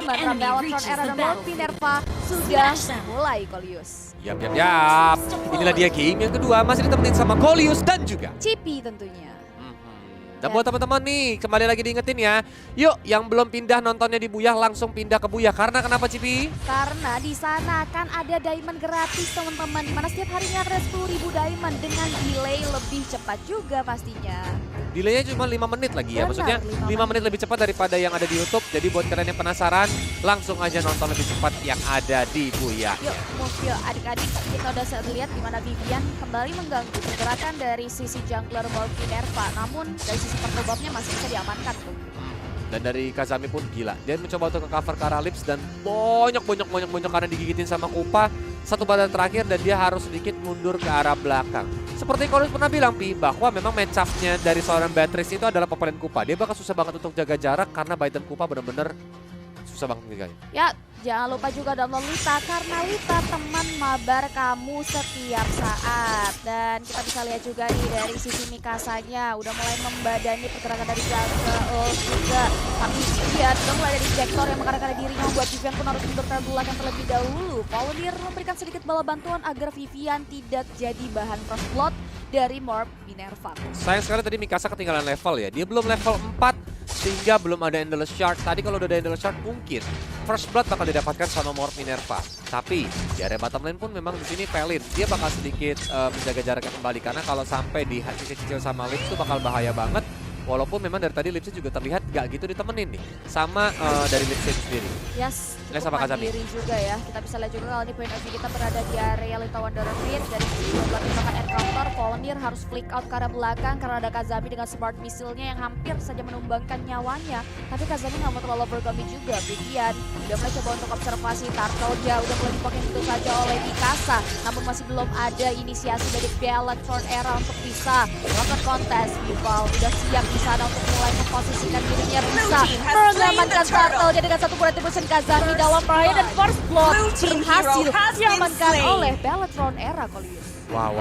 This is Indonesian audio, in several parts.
Diamond, Rebellion era dan Lord Minerva sudah mulai, Kolius. Yap. Inilah dia game yang kedua, masih ditemenin sama Kolius dan juga Cipi tentunya. Dan buat teman-teman nih, kembali lagi diingetin ya. Yuk, yang belum pindah nontonnya di Buyah langsung pindah ke Buyah. Karena kenapa, Cipi? Karena di sana kan ada diamond gratis, teman-teman. Dimana setiap harinya ada 10.000 diamond dengan delay lebih cepat juga pastinya. Delaynya cuma 5 menit lagi ya. Benar, Maksudnya 5 menit lebih cepat daripada yang ada di YouTube. Jadi buat kalian yang penasaran, langsung aja nonton lebih cepat yang ada di Buyah. Yuk, move yuk adik-adik. Kita udah lihat di mana Vivian kembali mengganggu pergerakan dari sisi jungler Lord Minerva. Namun dari sisi pertobapnya masih bisa diamankan tuh. Dan dari Kazami pun gila. Dia mencoba untuk ke-cover ke arah Lips dan bonyok karena digigitin sama Kupa. Satu badan terakhir dan dia harus sedikit mundur ke arah belakang. Seperti Kolius pernah bilang, Pi, bahwa memang match up-nya dari seorang Beatrice itu adalah Papalan Kupa. Dia bakal susah banget untuk jaga jarak karena Biden Kupa bener-bener susah banget nih guys. Ya, jangan lupa juga download Lita karena Lita teman mabar kamu setiap saat. Dan kita bisa lihat juga nih dari sisi Mikasanya udah mulai membadani pergerakan dari jungle juga. Tapi dia udah mulai dari Vector yang mengarahkan dirinya membuat Vivian pun harus mundur ke belakang terlebih dahulu. Volunteer memberikan sedikit bala bantuan agar Vivian tidak jadi bahan first blood dari Morph Minerva. Sayang sekali tadi Mikasa ketinggalan level ya. Dia belum level 4 sehingga belum ada Endless Shard. Tadi kalau udah ada Endless Shard mungkin First Blood bakal didapatkan sama Morph Minerva. Tapi di area bottom lane pun memang di sini Felin dia bakal sedikit menjaga jaraknya kembali karena kalau sampai di cicil sama Lips itu bakal bahaya banget. Walaupun memang dari tadi Lipsy juga terlihat gak gitu ditemenin nih sama dari Lipsy itu sendiri. Yes, sama cukup mandiri juga ya. Kita bisa lihat juga kalau di point of view kita berada di area Lita Wanderer Pit. Dari beberapa tembakan encounter, Volunteer harus flick out ke arah belakang karena ada Kazami dengan smart missile-nya yang hampir saja menumbangkan nyawanya. Tapi Kazami nggak mau terlalu bergami juga. Vivian udah mulai coba untuk observasi Turtle-nya, udah mulai dipakai itu saja oleh Mikasa. Namun masih belum ada inisiasi dari Bellatrix era untuk bisa melakukan kontes. Vival udah siap di sana untuk mulai memposisikan dirinya bisa mengamankan Turtle-nya dengan satu Retribution Kazami dalam bahaya dan First Blood berhasil diamankan oleh Bellatrix era, Kolius. Wow.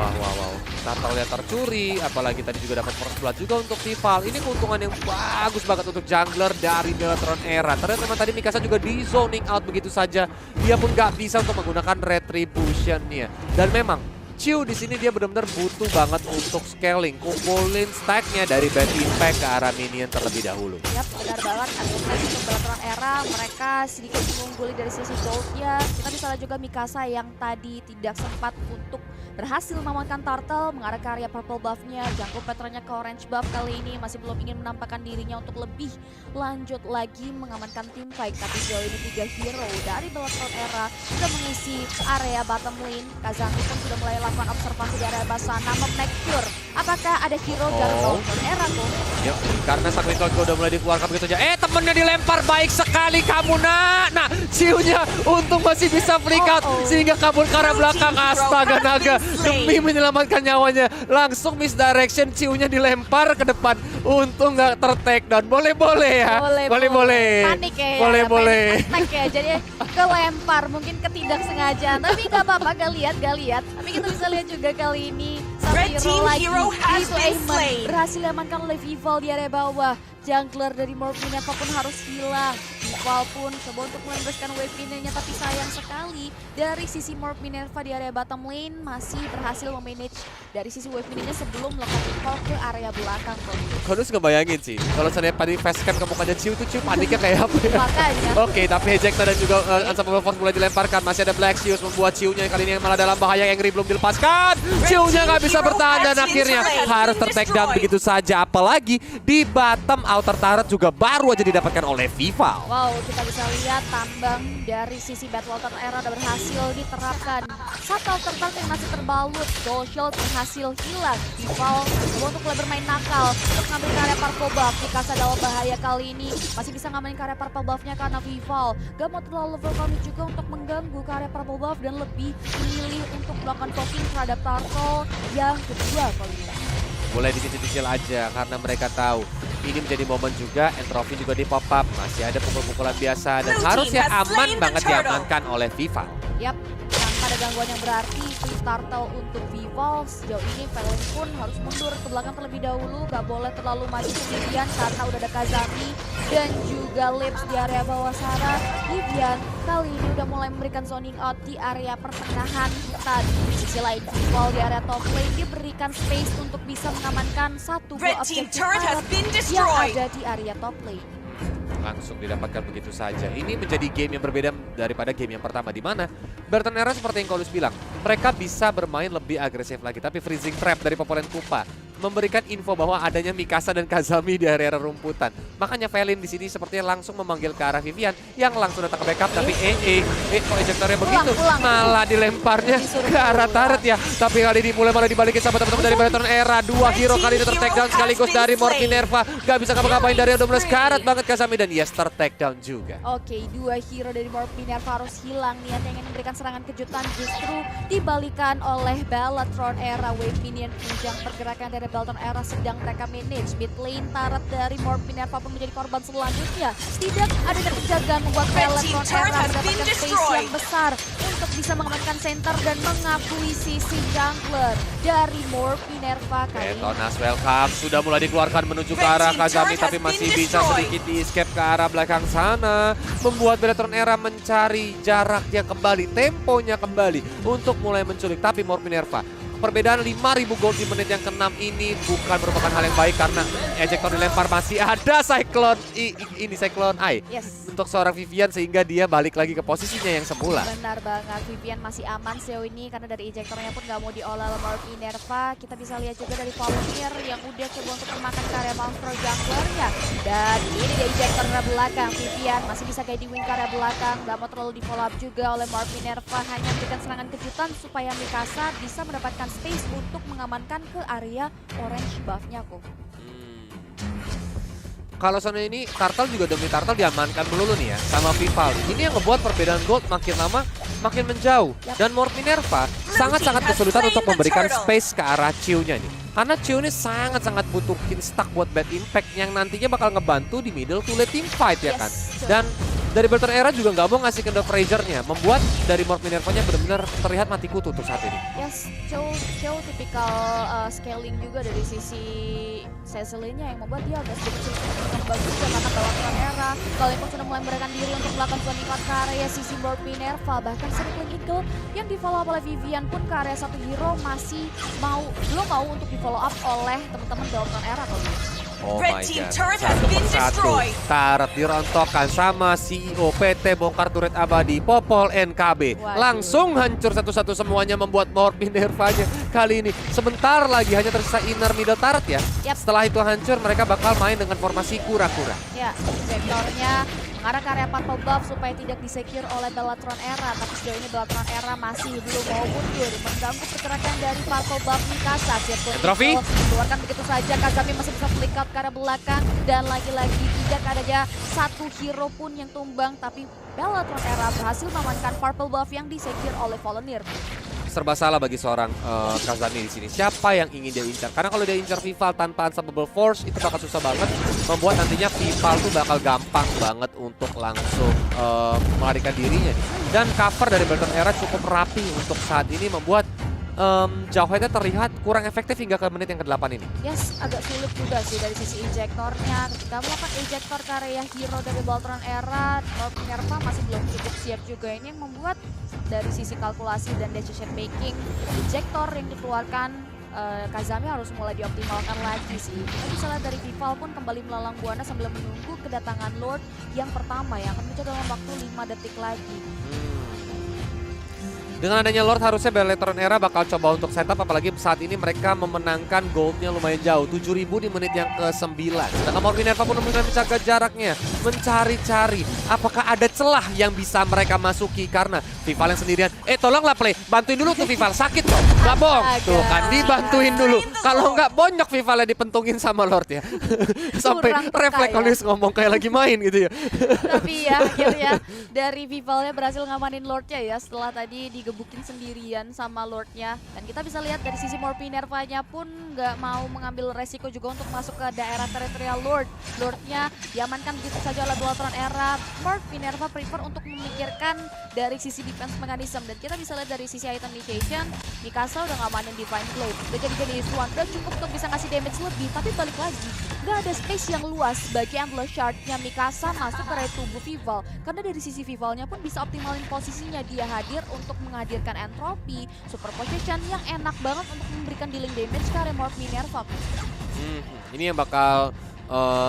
Turtle-nya tercuri, apalagi tadi juga dapat First Blood juga untuk Vival. Ini keuntungan yang bagus banget untuk jungler dari Bellatrix era. Ternyata teman tadi Mikasa juga di zoning out begitu saja. Dia pun nggak bisa untuk menggunakan Retribution-nya. Dan memang Chiu di sini dia benar-benar butuh banget untuk scaling, kumpulin stack-nya dari Bad Impact ke arah minion terlebih dahulu. Yap, benar banget. Untuk Bellatrix era mereka sedikit mengungguli dari sisi gold-nya. Kita bisa lihat juga Mikasa yang tadi tidak sempat untuk berhasil mengamankan Turtle mengarah ke area purple buff-nya. Jangkau pattern-nya ke orange buff kali ini masih belum ingin menampakkan dirinya untuk lebih lanjut lagi mengamankan tim fight. Tapi sejauh ini 3 hero dari Bellatrix era sudah mengisi area bottom lane. Kazami pun sudah mulai lakukan observasi di area bawah sana, make sure apakah ada hero dari Bellatrix era tuh. Yuk, karena Sakti Cloud udah mulai dikeluarkan begitu aja. Temennya dilempar, baik sekali kamu nak. Nah, Chiu-nya untung masih bisa flick out sehingga kabur ke arah belakang. Astaga naga, demi menyelamatkan nyawanya langsung misdirection, Chiu-nya dilempar ke depan. Untung nggak ter-take down. Boleh ya. Boleh. Panik ya. Boleh. Attack ya. Jadi kelempar, mungkin ketidaksengajaan. Tapi nggak apa-apa, gak lihat. Tapi kita bisa lihat juga kali ini satu hero lagi itu Aemon berhasil diamankan oleh Vival di area bawah. Jungler dari Morph Minerva pun harus hilang. Vival pun coba untuk melembraskan wave minion-nya, tapi sayang sekali dari sisi Morph Minerva di area bottom lane masih berhasil memanage dari sisi wave minion-nya sebelum melakukan recall ke area belakang. Kau harus ngebayangin sih, kalau saya tadi facecam ke mukanya Chiu tuh Chiu paniknya kayak apa ya? Makanya. Oke, tapi Ejecta dan juga Unstoppable Force mulai dilemparkan. Masih ada Black Zeus membuat Chiu-nya yang kali ini malah dalam bahaya. Angry belum dilepaskan. Chiu-nya nggak bisa bertahan dan akhirnya harus ter-take down begitu saja. Apalagi di bottom outer turret juga baru aja didapatkan oleh Vival. Wow, kita bisa lihat tambang dari sisi Battlewater era udah berhasil diterapkan. Satu outer turret yang masih terbalut. Soul Shield berhasil hilang. Vival untuk mulai bermain nakal untuk ngambil ke area purple buff. Mikasa dalam bahaya kali ini masih bisa ngamanin ke area purple buff-nya karena Vival gak mau terlalu overwhelming juga untuk mengganggu ke area purple buff dan lebih memilih untuk melakukan poking terhadap Turtle yang kedua kali ini. Mulai dicicil-cicil aja karena mereka tahu ini menjadi momen juga, entropy juga di pop up, masih ada pukul-pukulan biasa dan harusnya aman banget diamankan oleh Vival. Yap, tanpa ada gangguan yang berarti Flip Turtle untuk Vival. Sejauh ini Valen pun harus mundur ke belakang terlebih dahulu, gak boleh terlalu maju kemudian karena udah ada Kazami dan juga Lips di area bawah sana. Vivian kali ini udah mulai memberikan zoning out di area pertengahan hutan. Di sisi lain Vival di area top lane diberikan space untuk bisa mengamankan satu buah objektif yang ada di area top lane. Langsung didapatkan begitu saja. Ini menjadi game yang berbeda daripada game yang pertama, di mana Bertan Era seperti yang Kolus bilang, mereka bisa bermain lebih agresif lagi, tapi freezing trap dari Popolen Kupa memberikan info bahwa adanya Mikasa dan Kazami di area rumputan. Makanya Valen di sini sepertinya langsung memanggil ke arah Vivian yang langsung datang ke backup, tapi kok ejektornya begitu malah dilemparnya ke arah turret ya. Tapi kali ini mulai malah dibalikin sama teman-teman dari Bertan Era. Dua hero kali ini ter-take down sekaligus dari Minerva. Gak bisa ngapa-ngapain dari Adonis, karat banget Kazami dan yes ter-take down juga. Oke, dua hero dari Minerva harus hilang. Niat yang ingin memberikan serangan kejutan justru dibalikan oleh Bellatron Era. Wave minion penunjang pergerakan dari Bellatron Era sedang mereka manage. Mid lane turret dari Minerva pun menjadi korban selanjutnya. Tidak ada penjagaan membuat Bellatron Era mendapatkan space yang besar untuk bisa mengamankan center dan mengakuisisi jungler dari Minerva kali ini. Betonas welcome, sudah mulai dikeluarkan menuju ke arah Kazami, tapi masih bisa sedikit di escape ke arah belakang sana. Membuat Bellatron Era mencari jaraknya kembali, temponya kembali untuk mulai menculik. Tapi Minerva, perbedaan 5.000 gold di menit yang ke-6 ini bukan merupakan hal yang baik karena ejektor dilempar masih ada Cyclone ini Cyclone Eye untuk seorang Vivian sehingga dia balik lagi ke posisinya yang semula. Benar banget, Vivian masih aman sejauh ini karena dari ejektornya pun gak mau diolah oleh Minerva. Kita bisa lihat juga dari Volunteer yang udah coba untuk memakan karya monster junglernya. Dan ini dia ejektor ke belakang, Vivian masih bisa kayak di wing ke arah belakang. Gak mau terlalu di follow up juga oleh Minerva, hanya memberikan serangan kejutan supaya Mikasa bisa mendapatkan space untuk mengamankan ke area orange buff-nya kok. Kalau soalnya ini Turtle juga demi Turtle diamankan melulu nih ya sama Vival. Ini yang ngebuat perbedaan gold makin lama makin menjauh. Dan Minerva sangat-sangat kesulitan untuk memberikan space ke arah Chiu-nya nih. Karena Chiu ini sangat-sangat butuh instack buat bad impact yang nantinya bakal ngebantu di middle to late team fight ya kan. Dan dari Bertan Era juga nggak mau ngasih ke Fraser-nya, membuat dari Minerva-nya benar-benar terlihat mati kutu untuk saat ini. Yes, Chiu tipikal scaling juga dari sisi Cecily-nya yang membuat dia agak sedikit yang bagus ya karena Bellatron Era. Kali pun sudah mulai memberikan diri untuk melakukan zoning out ke area sisi Minerva. Bahkan Circling Eagle yang di follow up oleh Vivian pun ke area satu hero masih belum mau untuk di follow up oleh teman-teman Bellatron Era kok. Oh my god, satu persatu turret dirontokkan sama CEO PT Bongkar Turret Abadi Popol NKB. Langsung hancur satu-satu semuanya, membuat Minerva-nya kali ini sebentar lagi hanya tersisa inner middle turret ya. Setelah itu hancur, mereka bakal main dengan formasi kura-kura. Ya, vektornya mengarah ke area purple buff supaya tidak disecure oleh Bellatron Era. Tapi sejauh ini Bellatron Era masih belum mau mundur, mengganggu pergerakan dari purple buff Mikasa. Trophy keluarkan begitu saja, Kazami masih bisa flick out ke arah belakang. Dan lagi-lagi tidak ada satu hero pun yang tumbang, tapi Bellatron Era berhasil mengamankan purple buff yang disecure oleh Volunteer. Serba salah bagi seorang Kazami di sini. Siapa yang ingin dia incar? Karena kalau dia incar Vival tanpa Unstoppable Force itu bakal susah banget. Membuat nantinya Vival tuh bakal gampang banget untuk langsung melarikan dirinya. Dan cover dari Bertan Era cukup rapi untuk saat ini, membuat Jauheadnya terlihat kurang efektif hingga ke menit yang ke-8 ini. Yes, agak sulit juga sih dari sisi ejektornya. Ketika melakukan ejektor ke area hero dari Bellatron Era, Minerva masih belum cukup siap juga. Ini yang membuat dari sisi kalkulasi dan decision making, ejektor yang dikeluarkan Kazami harus mulai dioptimalkan lagi sih. Kita bisa lihat dari Vival pun kembali melalang buana sambil menunggu kedatangan Lord yang pertama yang akan muncul dalam waktu 5 detik lagi. Dengan adanya Lord harusnya Bellatron Era bakal coba untuk setup, apalagi saat ini mereka memenangkan goldnya lumayan jauh, 7.000 di menit yang ke-9. Sedangkan Minerva pun mulai menjaga jaraknya, mencari-cari apakah ada celah yang bisa mereka masuki karena Vival yang sendirian. Tolonglah play, bantuin dulu tuh Vival, sakit kok. Gak bohong, tuh kan dibantuin dulu. Kalau nggak bonyok Vivalnya dipentungin sama Lord ya. Sampai refleks nulis ngomong kayak lagi main gitu ya. Tapi ya akhirnya dari Vivalnya berhasil ngamanin Lordnya ya setelah tadi di digebukin sendirian sama Lordnya. Dan kita bisa lihat dari sisi Morph Minerva-nya pun nggak mau mengambil resiko juga untuk masuk ke daerah teritorial Lord. Lordnya diamankan begitu saja oleh Bellatron Era. Morph Minerva prefer untuk memikirkan dari sisi defense mechanism. Dan kita bisa lihat dari sisi item initiation, Mikasa udah ngamanin Divine Blade. Udah jadi Swan, udah cukup untuk bisa ngasih damage lebih. Tapi balik lagi, nggak ada space yang luas bagi Endless Shard-nya Mikasa masuk ke area tubuh Vival. Karena dari sisi Vivalnya pun bisa optimalin posisinya. Dia hadir untuk menghadirkan entropy, super possession yang enak banget untuk memberikan dealing damage ke area Morph Minerva. Ini yang bakal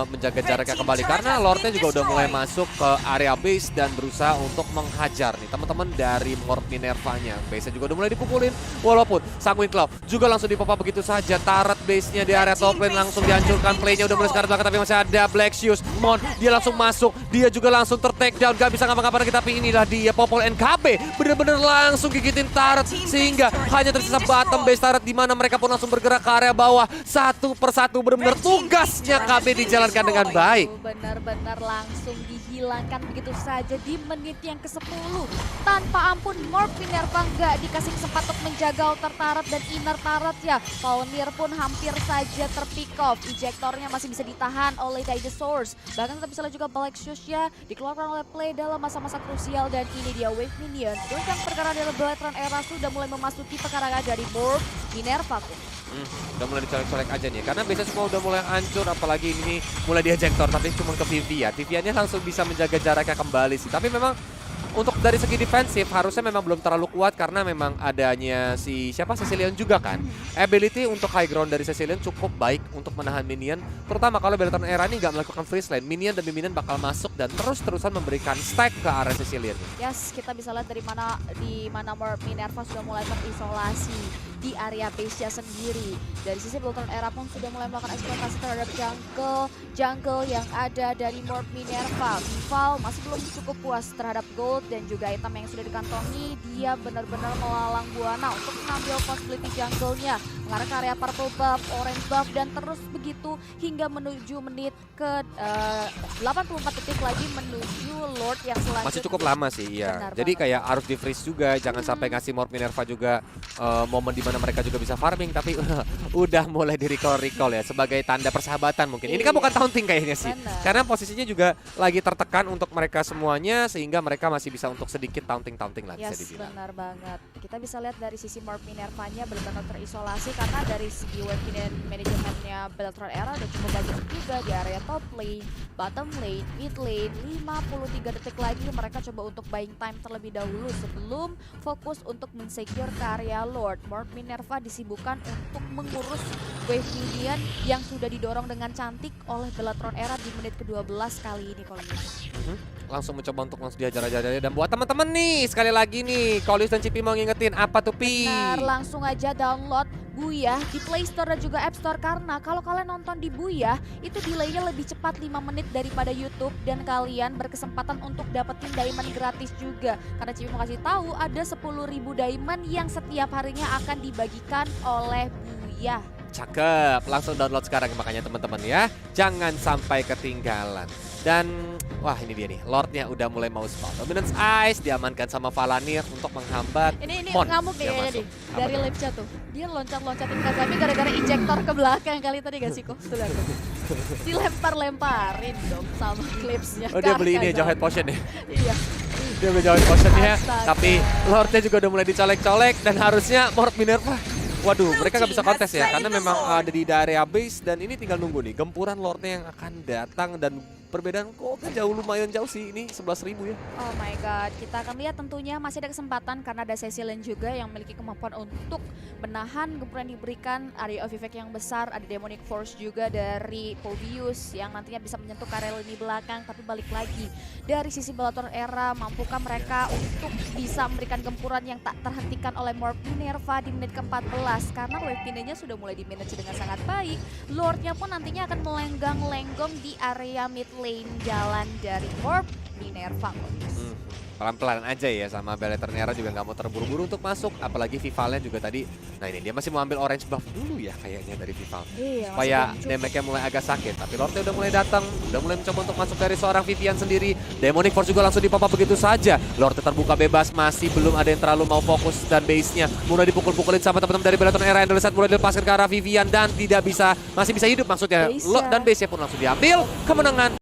menjaga jaraknya kembali karena Lordnya juga udah mulai masuk ke area base dan berusaha untuk menghajar nih teman-teman dari Morph Minerva-nya. Base-nya juga udah mulai dipukulin walaupun Sanguine Claw juga langsung dipop begitu saja. Turret base-nya di area top lane langsung dihancurkan. Play-nya udah mulai sekarang belakang tapi masih ada Black Shoes. Mon, dia langsung masuk. Dia juga langsung ter-take down. Gak bisa ngapa-ngapain lagi tapi inilah dia Popol NKB. Bener-bener langsung gigitin turret sehingga hanya tersisa bottom base turret di mana mereka pun langsung bergerak ke area bawah. Satu persatu bener-bener tugasnya KB dijalankan dengan baik. Benar-benar langsung dihilangkan begitu saja di menit yang ke-10. Tanpa ampun Morph Minerva nggak dikasih kesempatan untuk menjaga outer turret dan inner turret ya. Pioneer pun hampir saja terpick off. Ejectornya masih bisa ditahan oleh Dinosaurs. Bahkan kita bisa lihat juga Black Shoes ya dikeluarkan oleh Play dalam masa-masa krusial dan ini dia Wave Minion. Goncang perkara dari Bellatron Era sudah mulai memasuki pekarangan dari Morph Minerva. Udah mulai dicolek-colek aja nih karena biasanya semua udah mulai hancur apalagi ini mulai dia ejector tapi cuma ke Vivia. Viviannya langsung bisa menjaga jaraknya kembali sih. Tapi memang untuk dari segi defensif harusnya memang belum terlalu kuat karena memang adanya si Cecilion juga kan. Ability untuk high ground dari Cecilion cukup baik untuk menahan minion. Terutama kalau Bellatron Era ini nggak melakukan freeze lane, minion demi minion bakal masuk dan terus-terusan memberikan stack ke area Cecilion. Yes, kita bisa lihat di mana Morph Minerva sudah mulai terisolasi di area base-nya sendiri. Dari sisi Bellatron Era pun sudah mulai melakukan eksploitasi terhadap jungle yang ada dari Morph Minerva. Vival masih belum cukup puas terhadap gold dan juga item yang sudah dikantongi. Dia benar-benar melalang buana untuk mengambil possibility jungle-nya. Mengarah ke area purple buff, orange buff, dan terus begitu hingga menuju menit ke 84 detik lagi menuju Lord yang selanjutnya. Masih cukup lama sih, ya. Benar Jadi banget. kayak harus di-freeze juga, jangan sampai ngasih Morph Minerva juga momen dimana mereka juga bisa farming, tapi udah mulai di-recall ya, sebagai tanda persahabatan mungkin. Ini kan bukan taunting kayaknya sih, Benar. karena posisinya juga lagi tertekan untuk mereka semuanya, sehingga mereka masih bisa untuk sedikit taunting lah bisa Yes, dibilang. benar banget. Kita bisa lihat dari sisi Morph Minerva-nya benar-benar terisolasi karena dari segi weapon dan manajemennya Bellatron Era udah cukup bagus juga di area top lane, bottom lane, mid lane. 53 detik lagi mereka coba untuk buying time terlebih dahulu sebelum fokus untuk mensecure ke area Lord. Morph Minerva disibukkan untuk mengurus wave minion yang sudah didorong dengan cantik oleh Bellatron Era di menit ke-12 kali ini kalau gitu. Langsung mencoba untuk langsung diajar-ajar dan buat teman-teman nih sekali lagi nih Kolius dan Cipi mau ngingetin apa tuh Pi? Benar, langsung aja download Booyah di Play Store dan juga App Store karena kalau kalian nonton di Booyah itu delaynya lebih cepat 5 menit daripada YouTube dan kalian berkesempatan untuk dapetin diamond gratis juga. Karena Cipi mau kasih tahu ada 10.000 diamond yang setiap harinya akan dibagikan oleh Booyah. Cakep, langsung download sekarang makanya teman-teman ya. Jangan sampai ketinggalan. Dan wah ini dia nih, Lordnya udah mulai mau spawn. Dominance Ice diamankan sama Valanir untuk menghambat. Ini Mon ngamuk nih yang kayaknya masuk. nih Apa dari tuh? live-nya tuh. Dia loncat-loncatin Kazami gara-gara injektor ke belakang kali tadi gak sih kok? Tuh lihat tuh. Dilempar-lemparin dong sama clipsnya. Oh dia beli ini ya, Jawhead Potion ya. Iya. Dia beli Jawhead Potionnya, Astaga. tapi Lordnya juga udah mulai dicolek-colek dan harusnya Morph Minerva. Waduh, mereka nggak bisa kontes ya karena memang ada di area base dan ini tinggal nunggu nih gempuran Lordnya yang akan datang dan perbedaan kok jauh lumayan jauh sih ini 11.000 ya. Oh my god, kita akan lihat tentunya masih ada kesempatan karena ada Cecilion juga yang memiliki kemampuan untuk menahan gempuran diberikan area of effect yang besar, ada Demonic Force juga dari Povius yang nantinya bisa menyentuh area lini belakang, tapi balik lagi dari sisi Bellatron Era mampukah mereka untuk bisa memberikan gempuran yang tak terhentikan oleh Morph Minerva di menit ke-14 karena wave pinnya sudah mulai dimanage dengan sangat baik. Lordnya pun nantinya akan melenggang-lenggong di area mid lane jalan dari Morph Minerva. pelan-pelan aja ya, sama Beletron Era juga nggak mau terburu-buru untuk masuk. Apalagi Vivalnya juga tadi, nah ini dia masih mau ambil orange buff dulu ya kayaknya dari Vival. Iya, Supaya masih belum damage-nya mulai agak sakit. Tapi Lorde udah mulai datang, udah mulai mencoba untuk masuk dari seorang Vivian sendiri. Demonic Force juga langsung dipapa begitu saja. Lorde terbuka bebas, masih belum ada yang terlalu mau fokus dan base-nya. Mulai dipukul-pukulin sama teman-teman dari Beletron Era. Endless mulai dilepaskan ke arah Vivian dan tidak bisa, masih bisa hidup maksudnya. Base-nya. Dan base-nya pun langsung diambil. Kemenangan